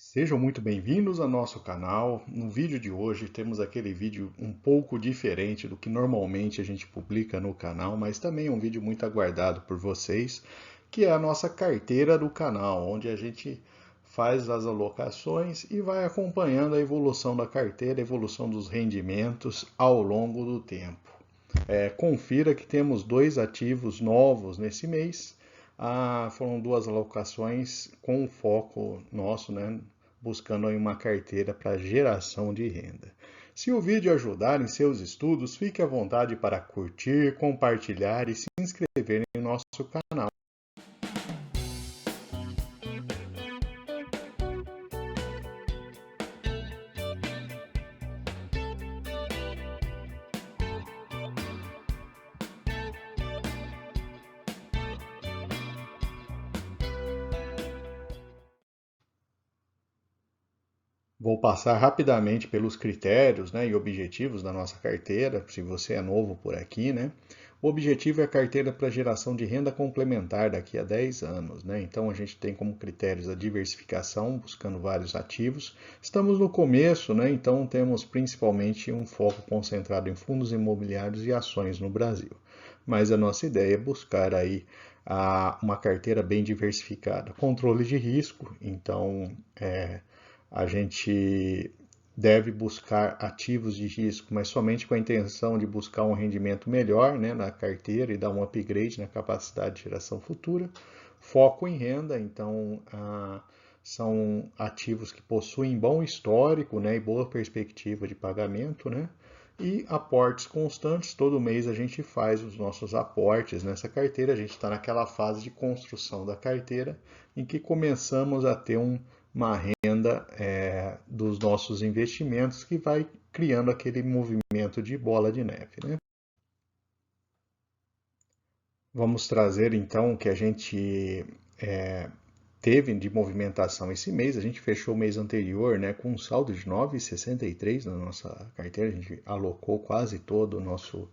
Sejam muito bem-vindos ao nosso canal. No vídeo de hoje temos aquele vídeo um pouco diferente do que normalmente a gente publica no canal, mas também é um vídeo muito aguardado por vocês, que é a nossa carteira do canal, onde a gente faz as alocações e vai acompanhando a evolução da carteira, a evolução dos rendimentos ao longo do tempo. Confira que temos dois ativos novos nesse mês. Foram duas alocações com foco nosso, né, buscando aí uma carteira para geração de renda. Se o vídeo ajudar em seus estudos, fique à vontade para curtir, compartilhar e se inscrever em nosso canal. Vou passar rapidamente pelos critérios, né, e objetivos da nossa carteira, se você é novo por aqui, né? O objetivo é a carteira para geração de renda complementar daqui a 10 anos, né? Então a gente tem como critérios a diversificação, buscando vários ativos. Estamos no começo, né? Então temos principalmente um foco concentrado em fundos imobiliários e ações no Brasil. Mas a nossa ideia é buscar aí uma carteira bem diversificada. Controle de risco, então a gente deve buscar ativos de risco, mas somente com a intenção de buscar um rendimento melhor, né, na carteira e dar um upgrade na capacidade de geração futura. Foco em renda, então são ativos que possuem bom histórico, né, e boa perspectiva de pagamento, né? E aportes constantes, todo mês a gente faz os nossos aportes nessa carteira, a gente está naquela fase de construção da carteira em que começamos a ter uma renda dos nossos investimentos que vai criando aquele movimento de bola de neve, né? Vamos trazer então o que a gente teve de movimentação esse mês. A gente fechou o mês anterior, né, com um saldo de 9,63 na nossa carteira. A gente alocou quase todo o nosso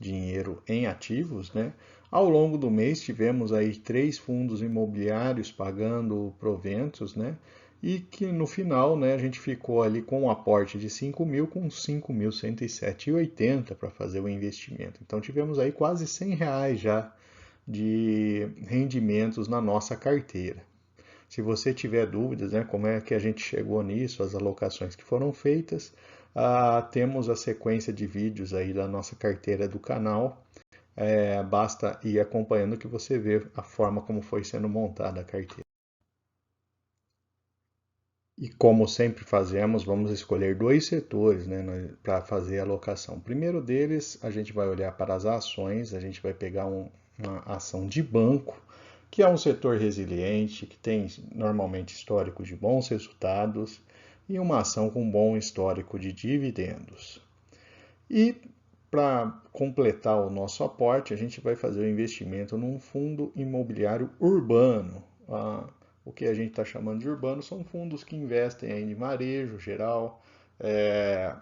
dinheiro em ativos, né? Ao longo do mês tivemos aí 3 fundos imobiliários pagando proventos, né? E que no final, né, a gente ficou ali com um aporte de 5 mil com 5.107,80 para fazer o investimento. Então tivemos aí quase R$ 100 já de rendimentos na nossa carteira. Se você tiver dúvidas, né, como é que a gente chegou nisso, as alocações que foram feitas, temos a sequência de vídeos aí da nossa carteira do canal. Basta ir acompanhando que você vê a forma como foi sendo montada a carteira. E como sempre fazemos, vamos escolher dois setores, né, para fazer a alocação. O primeiro deles, a gente vai olhar para as ações, a gente vai pegar uma ação de banco, que é um setor resiliente, que tem normalmente histórico de bons resultados, e uma ação com bom histórico de dividendos. E para completar o nosso aporte, a gente vai fazer o investimento num fundo imobiliário urbano. O que a gente está chamando de urbano são fundos que investem em varejo geral, é,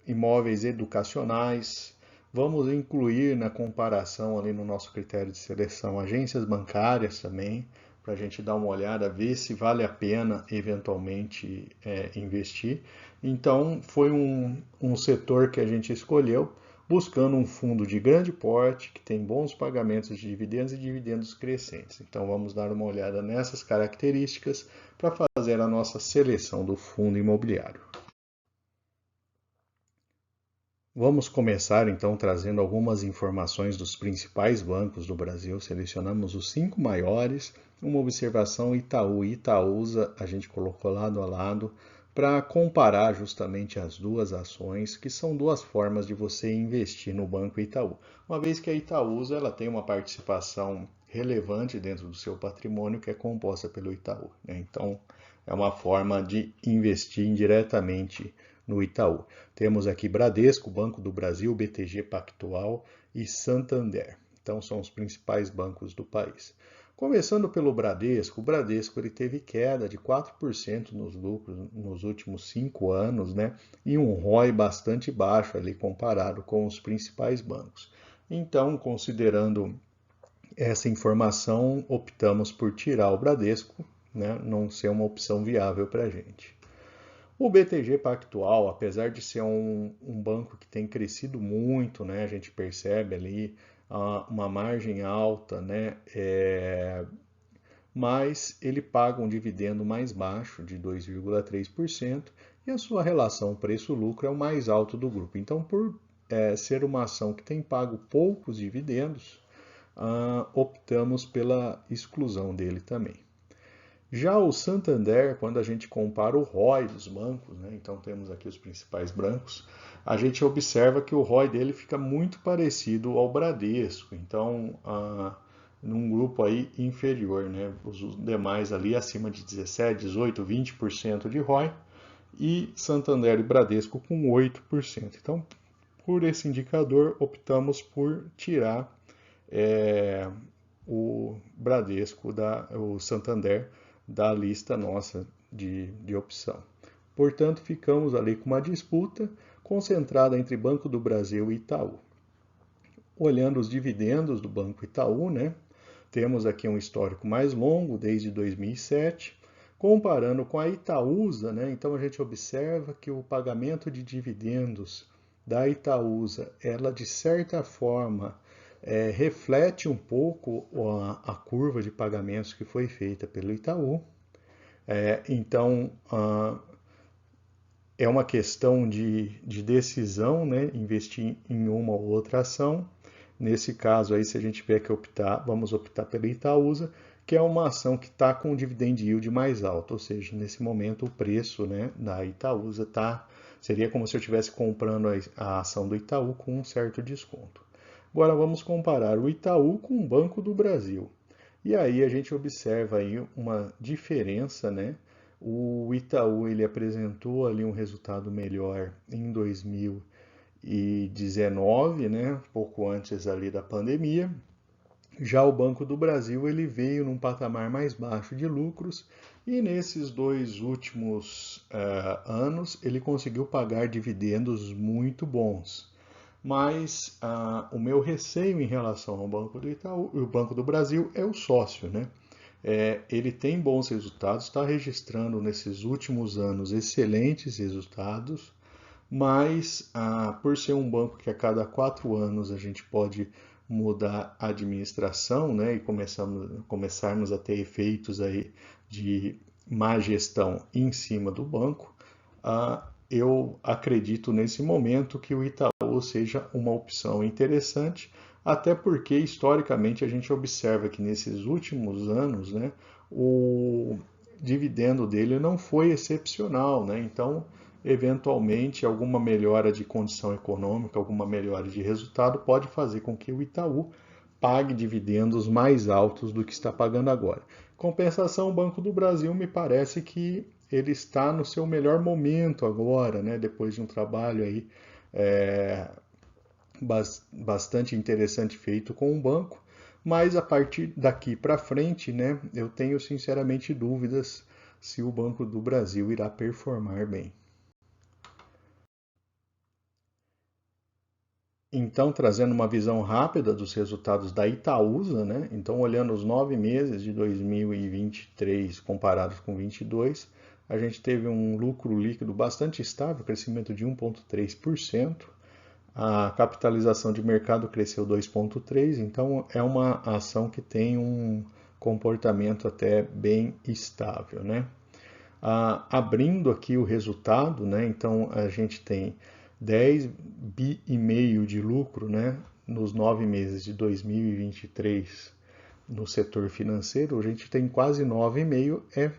imóveis educacionais. Vamos incluir na comparação ali no nosso critério de seleção agências bancárias também, para a gente dar uma olhada, ver se vale a pena eventualmente investir. Então, foi um setor que a gente escolheu, buscando um fundo de grande porte, que tem bons pagamentos de dividendos e dividendos crescentes. Então, vamos dar uma olhada nessas características para fazer a nossa seleção do fundo imobiliário. Vamos começar então trazendo algumas informações dos principais bancos do Brasil. Selecionamos os 5 maiores, uma observação Itaú e Itaúsa, a gente colocou lado a lado para comparar justamente as duas ações, que são duas formas de você investir no Banco Itaú. Uma vez que a Itaúsa ela tem uma participação relevante dentro do seu patrimônio que é composta pelo Itaú, né? Então, é uma forma de investir indiretamente no Itaú. Temos aqui Bradesco, Banco do Brasil, BTG Pactual e Santander. Então são os principais bancos do país. Começando pelo Bradesco, o Bradesco ele teve queda de 4% nos lucros nos últimos 5 anos, né? E um ROI bastante baixo ali comparado com os principais bancos. Então, considerando essa informação, optamos por tirar o Bradesco, né, não ser uma opção viável para a gente. O BTG Pactual, apesar de ser um banco que tem crescido muito, né, a gente percebe ali uma margem alta, né, mas ele paga um dividendo mais baixo, de 2,3%, e a sua relação preço-lucro é o mais alto do grupo. Então, por ser uma ação que tem pago poucos dividendos, optamos pela exclusão dele também. Já o Santander, quando a gente compara o ROI dos bancos, né, então temos aqui os principais bancos, a gente observa que o ROI dele fica muito parecido ao Bradesco, então num grupo aí inferior, né, os demais ali acima de 17, 18, 20% de ROI e Santander e Bradesco com 8%. Então, por esse indicador, optamos por tirar o Bradesco, o Santander, da lista nossa de opção. Portanto, ficamos ali com uma disputa concentrada entre Banco do Brasil e Itaú. Olhando os dividendos do Banco Itaú, né, temos aqui um histórico mais longo, desde 2007, comparando com a Itaúsa, né, então a gente observa que o pagamento de dividendos da Itaúsa, ela de certa forma reflete um pouco a curva de pagamentos que foi feita pelo Itaú. Então, é uma questão de decisão, né? Investir em uma ou outra ação. Nesse caso aí, se a gente tiver que optar, vamos optar pela Itaúsa, que é uma ação que está com um dividend yield mais alto, ou seja, nesse momento o preço, né, da Itaúsa seria como se eu estivesse comprando a ação do Itaú com um certo desconto. Agora vamos comparar o Itaú com o Banco do Brasil. E aí a gente observa aí uma diferença, né? O Itaú ele apresentou ali um resultado melhor em 2019, né? Pouco antes ali da pandemia. Já o Banco do Brasil ele veio num patamar mais baixo de lucros e nesses dois últimos anos ele conseguiu pagar dividendos muito bons. Mas o meu receio em relação ao Banco do Itaú, o Banco do Brasil é o sócio, né? Ele tem bons resultados, está registrando nesses últimos anos excelentes resultados, mas por ser um banco que a cada 4 anos a gente pode mudar a administração, né, e começarmos a ter efeitos aí de má gestão em cima do banco, eu acredito nesse momento que o Itaú seja uma opção interessante, até porque historicamente a gente observa que nesses últimos anos, né, o dividendo dele não foi excepcional, né? Então, eventualmente, alguma melhora de condição econômica, alguma melhora de resultado pode fazer com que o Itaú pague dividendos mais altos do que está pagando agora. Compensação, o Banco do Brasil me parece que ele está no seu melhor momento agora, né? Depois de um trabalho aí bastante interessante feito com o banco, mas a partir daqui para frente, né, eu tenho sinceramente dúvidas se o Banco do Brasil irá performar bem. Então, trazendo uma visão rápida dos resultados da Itaúsa, né? Então, olhando os 9 meses de 2023 comparados com 2022, a gente teve um lucro líquido bastante estável, crescimento de 1,3%. A capitalização de mercado cresceu 2,3%, então é uma ação que tem um comportamento até bem estável, né? Abrindo aqui o resultado, né? Então a gente tem 10,5 bi de lucro, né? Nos 9 meses de 2023 no setor financeiro, a gente tem quase 9,5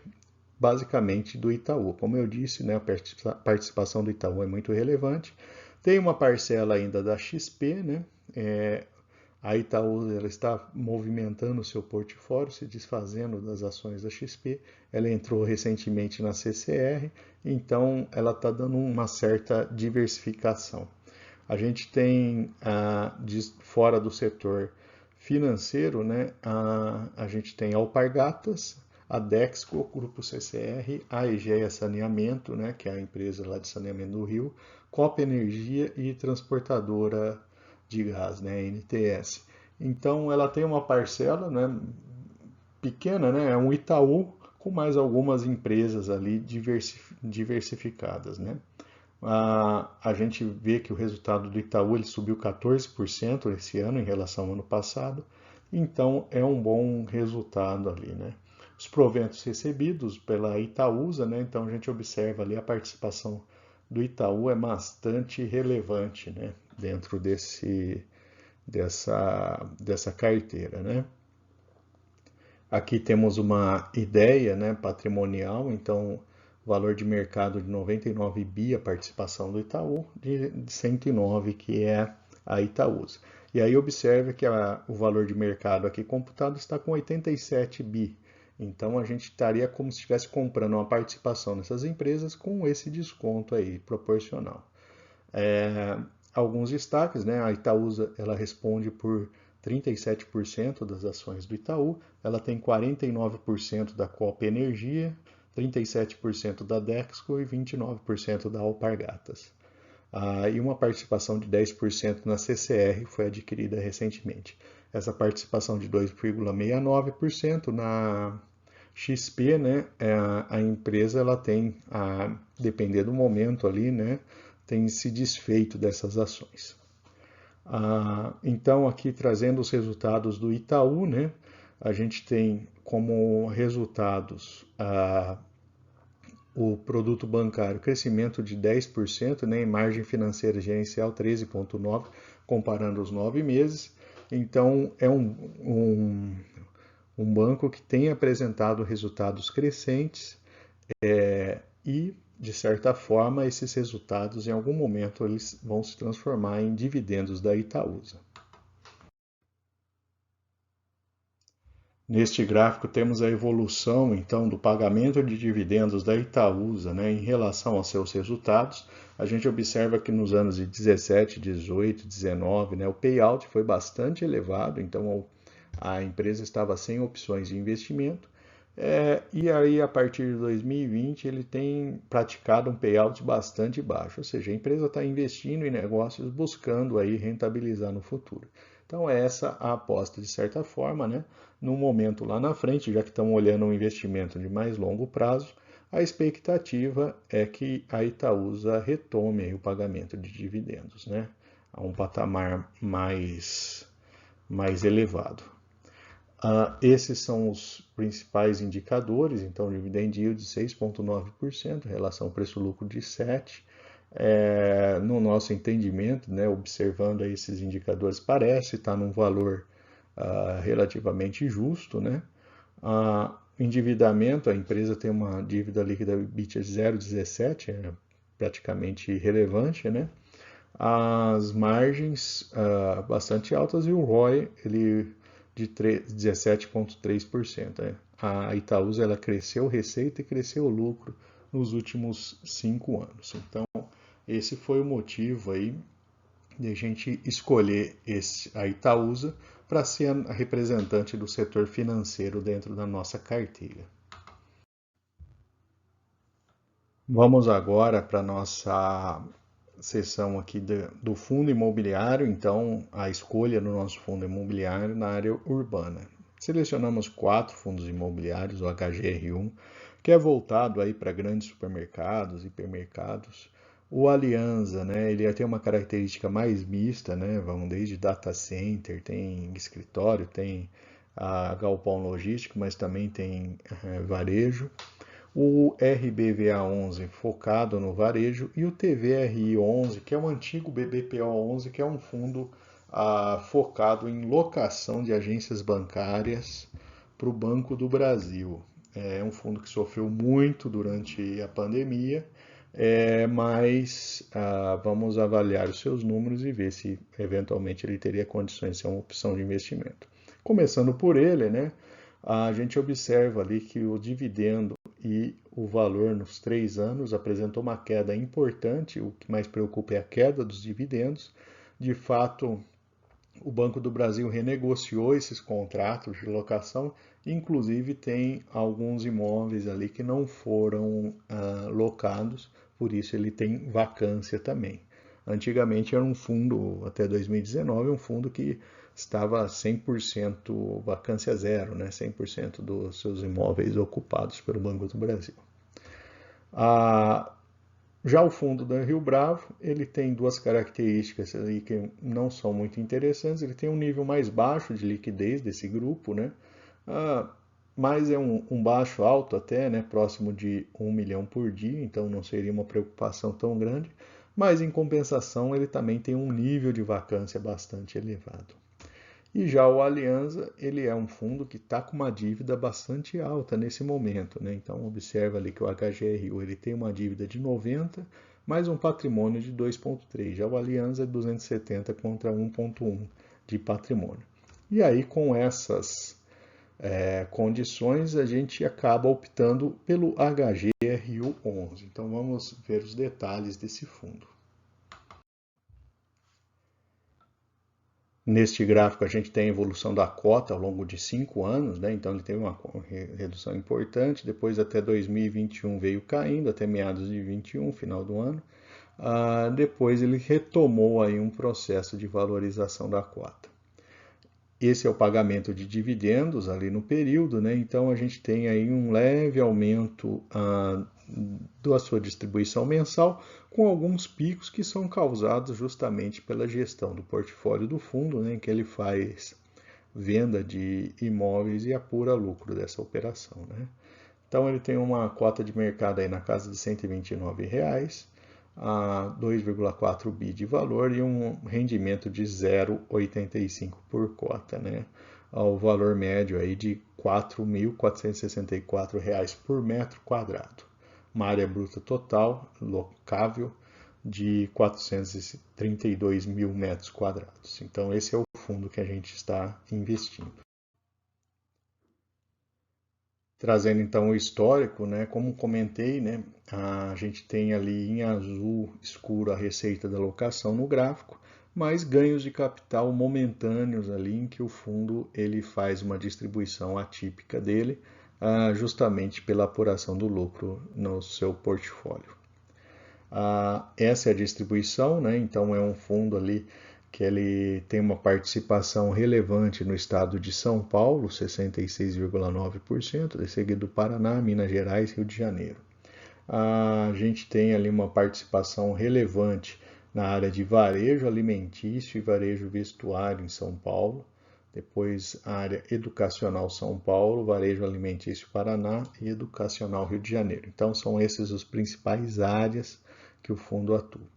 basicamente do Itaú. Como eu disse, né, a participação do Itaú é muito relevante. Tem uma parcela ainda da XP, né? A Itaú ela está movimentando o seu portfólio, se desfazendo das ações da XP. Ela entrou recentemente na CCR, então ela está dando uma certa diversificação. A gente tem, fora do setor financeiro, né, a gente tem a Alpargatas, a Dexco, Grupo CCR, a Egea Saneamento, né, que é a empresa lá de saneamento do Rio, Copa Energia e Transportadora de Gás, né, NTS. Então ela tem uma parcela, né, pequena, né, é um Itaú com mais algumas empresas ali diversificadas, né? A gente vê que o resultado do Itaú ele subiu 14% esse ano em relação ao ano passado, então é um bom resultado ali, né? Os proventos recebidos pela Itaúsa, né? Então a gente observa ali a participação do Itaú é bastante relevante, né? Dentro dessa carteira, né? Aqui temos uma ideia, né, patrimonial, então valor de mercado de 99 bi a participação do Itaú, de 109 que é a Itaúsa. E aí observe que o valor de mercado aqui computado está com 87 bi. Então a gente estaria como se estivesse comprando uma participação nessas empresas com esse desconto aí proporcional. Alguns destaques, né? A Itaúsa ela responde por 37% das ações do Itaú, ela tem 49% da Copa Energia, 37% da Dexco e 29% da Alpargatas. E uma participação de 10% na CCR foi adquirida recentemente. Essa participação de 2,69% na XP, né, a empresa ela tem, depender do momento ali, né, tem se desfeito dessas ações. Então, aqui trazendo os resultados do Itaú, né, a gente tem como resultados o produto bancário, crescimento de 10%, né, e margem financeira gerencial 13,9%, comparando os 9 meses. Então, é um banco que tem apresentado resultados crescentes e, de certa forma, esses resultados, em algum momento, eles vão se transformar em dividendos da Itaúsa. Neste gráfico temos a evolução, então, do pagamento de dividendos da Itaúsa, né, em relação aos seus resultados. A gente observa que nos anos de 17, 18, 19, né, o payout foi bastante elevado, então a empresa estava sem opções de investimento. E aí, a partir de 2020, ele tem praticado um payout bastante baixo, ou seja, a empresa está investindo em negócios buscando aí rentabilizar no futuro. Então, essa a aposta, de certa forma, né? No momento lá na frente, já que estamos olhando um investimento de mais longo prazo, a expectativa é que a Itaúsa retome aí o pagamento de dividendos, né? A um patamar mais elevado. Esses são os principais indicadores, então dividend yield de 6,9%, relação preço-lucro de 7%. No nosso entendimento, né, observando esses indicadores, parece estar num valor relativamente justo, né? Endividamento, a empresa tem uma dívida líquida EBITDA de 0,17, praticamente irrelevante, né? As margens bastante altas e o ROI ele de 17,3%. Né? A Itaúsa ela cresceu receita e cresceu lucro nos últimos 5 anos. Então, esse foi o motivo aí de a gente escolher a Itaúsa para ser a representante do setor financeiro dentro da nossa carteira. Vamos agora para a nossa seção aqui do fundo imobiliário, então a escolha do nosso fundo imobiliário na área urbana. Selecionamos 4 fundos imobiliários, o HGR1, que é voltado aí para grandes supermercados, hipermercados. O Alianza, né, ele tem uma característica mais mista, né, vamos desde data center, tem escritório, tem galpão logístico, mas também tem varejo. O RBVA11 focado no varejo e o TVRI11, que é o antigo BBPO11, que é um fundo focado em locação de agências bancárias para o Banco do Brasil. É um fundo que sofreu muito durante a pandemia, mas vamos avaliar os seus números e ver se eventualmente ele teria condições de ser uma opção de investimento. Começando por ele, né, a gente observa ali que o dividendo e o valor nos 3 anos apresentou uma queda importante. O que mais preocupa é a queda dos dividendos. De fato, o Banco do Brasil renegociou esses contratos de locação, inclusive tem alguns imóveis ali que não foram locados, por isso ele tem vacância também. Antigamente era um fundo, até 2019, um fundo que estava 100% vacância zero, né? 100% dos seus imóveis ocupados pelo Banco do Brasil. Já o fundo da Rio Bravo, ele tem duas características aí que não são muito interessantes. Ele tem um nível mais baixo de liquidez desse grupo, né? Mas é um baixo alto até, né? Próximo de 1 milhão por dia, então não seria uma preocupação tão grande. Mas em compensação, ele também tem um nível de vacância bastante elevado. E já o Alianza, ele é um fundo que está com uma dívida bastante alta nesse momento, né? Então observa ali que o HGRU ele tem uma dívida de 90, mais um patrimônio de 2,3. Já o Alianza é 270 contra 1,1 de patrimônio. E aí com essas condições a gente acaba optando pelo HGRU 11. Então vamos ver os detalhes desse fundo. Neste gráfico a gente tem a evolução da cota ao longo de 5 anos, né? Então ele teve uma redução importante, depois até 2021 veio caindo, até meados de 2021, final do ano. Depois ele retomou aí um processo de valorização da cota. Esse é o pagamento de dividendos ali no período, né? Então a gente tem aí um leve aumento da sua distribuição mensal, com alguns picos que são causados justamente pela gestão do portfólio do fundo, né? Em que ele faz venda de imóveis e apura lucro dessa operação, né? Então ele tem uma cota de mercado aí na casa de R$ 129, a 2,4 bi de valor e um rendimento de 0,85 por cota, né? Ao valor médio aí de R$ 4.464 por metro quadrado. Uma área bruta total locável de 432 mil metros quadrados. Então esse é o fundo que a gente está investindo. Trazendo então o histórico, né? Como comentei, né? A gente tem ali em azul escuro a receita da locação no gráfico, mas ganhos de capital momentâneos ali em que o fundo ele faz uma distribuição atípica dele, justamente pela apuração do lucro no seu portfólio. Essa é a distribuição, né? Então é um fundo ali que ele tem uma participação relevante no estado de São Paulo, 66,9%, seguido do Paraná, Minas Gerais e Rio de Janeiro. A gente tem ali uma participação relevante na área de varejo alimentício e varejo vestuário em São Paulo, depois a área educacional São Paulo, varejo alimentício Paraná e educacional Rio de Janeiro. Então são esses os principais áreas que o fundo atua.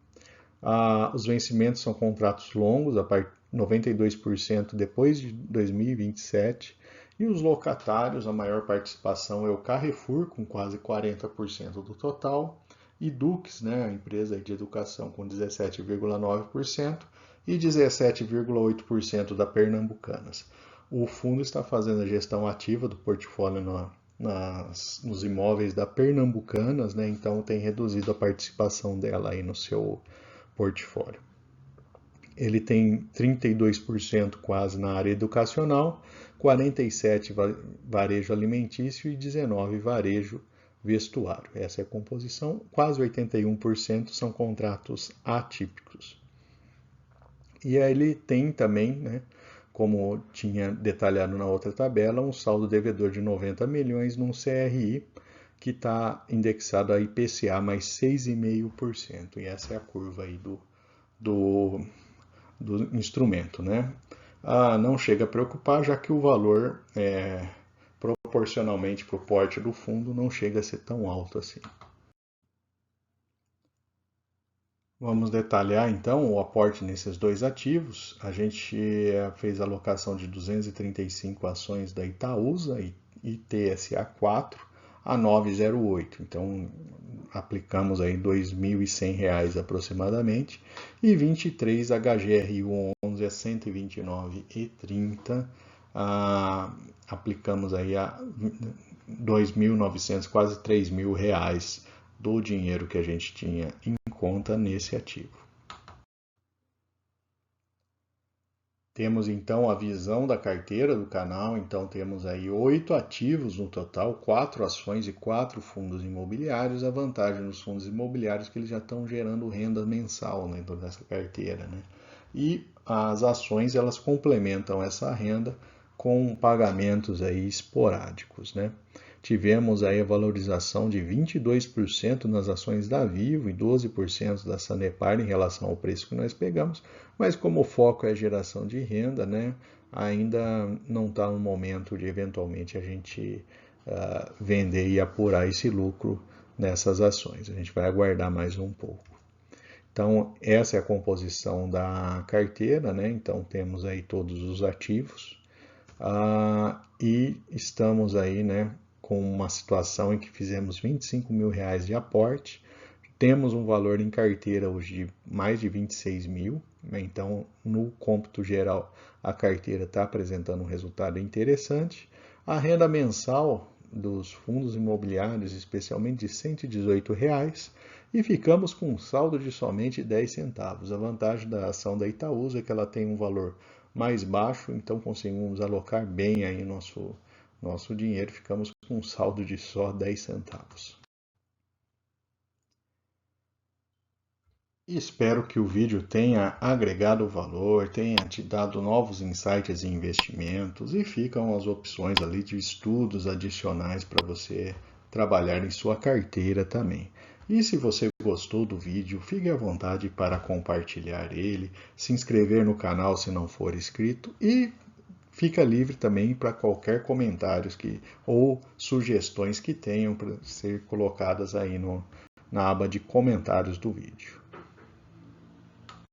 Os vencimentos são contratos longos, a 92% depois de 2027, e os locatários, a maior participação é o Carrefour, com quase 40% do total, e Dux, né, a empresa de educação, com 17,9%, e 17,8% da Pernambucanas. O fundo está fazendo a gestão ativa do portfólio nos imóveis da Pernambucanas, né, então tem reduzido a participação dela aí no seu portfólio. Ele tem 32% quase na área educacional, 47% varejo alimentício e 19% varejo vestuário. Essa é a composição. Quase 81% são contratos atípicos. E aí ele tem também, né, como tinha detalhado na outra tabela, um saldo devedor de 90 milhões num CRI que está indexado a IPCA mais 6,5%. E essa é a curva aí do instrumento, né? Não chega a preocupar, já que o valor, proporcionalmente para o porte do fundo, não chega a ser tão alto assim. Vamos detalhar então o aporte nesses dois ativos. A gente fez a alocação de 235 ações da Itaúsa e TSA4 a 9,08. Então aplicamos aí R$ 2.100 aproximadamente e 23 HGRU 11 a 129,30. Aplicamos aí a 2.900, quase R$ 3.000 do dinheiro que a gente tinha em conta nesse ativo. Temos então a visão da carteira do canal, então temos aí 8 ativos no total, 4 ações e 4 fundos imobiliários. A vantagem nos fundos imobiliários é que eles já estão gerando renda mensal, né, dentro dessa carteira, né? e as ações elas complementam essa renda com pagamentos aí esporádicos, né? Tivemos aí a valorização de 22% nas ações da Vivo e 12% da Sanepar em relação ao preço que nós pegamos, mas como o foco é a geração de renda, né, ainda não está no momento de eventualmente a gente vender e apurar esse lucro nessas ações. A gente vai aguardar mais um pouco. Então, essa é a composição da carteira, né? Então, temos aí todos os ativos e estamos aí, né, com uma situação em que fizemos R$25 mil de aporte, temos um valor em carteira hoje de mais de 26 mil, né? Então, no cômputo geral, a carteira está apresentando um resultado interessante. A renda mensal dos fundos imobiliários, especialmente de R$118, e ficamos com um saldo de somente 10 centavos. A vantagem da ação da Itaúsa é que ela tem um valor mais baixo, então conseguimos alocar bem aí nosso dinheiro, ficamos com um saldo de só 10 centavos. Espero que o vídeo tenha agregado valor, tenha te dado novos insights em investimentos e ficam as opções ali de estudos adicionais para você trabalhar em sua carteira também. E se você gostou do vídeo, fique à vontade para compartilhar ele, se inscrever no canal se não for inscrito e fica livre também para qualquer comentários ou sugestões que tenham para ser colocadas aí na aba de comentários do vídeo.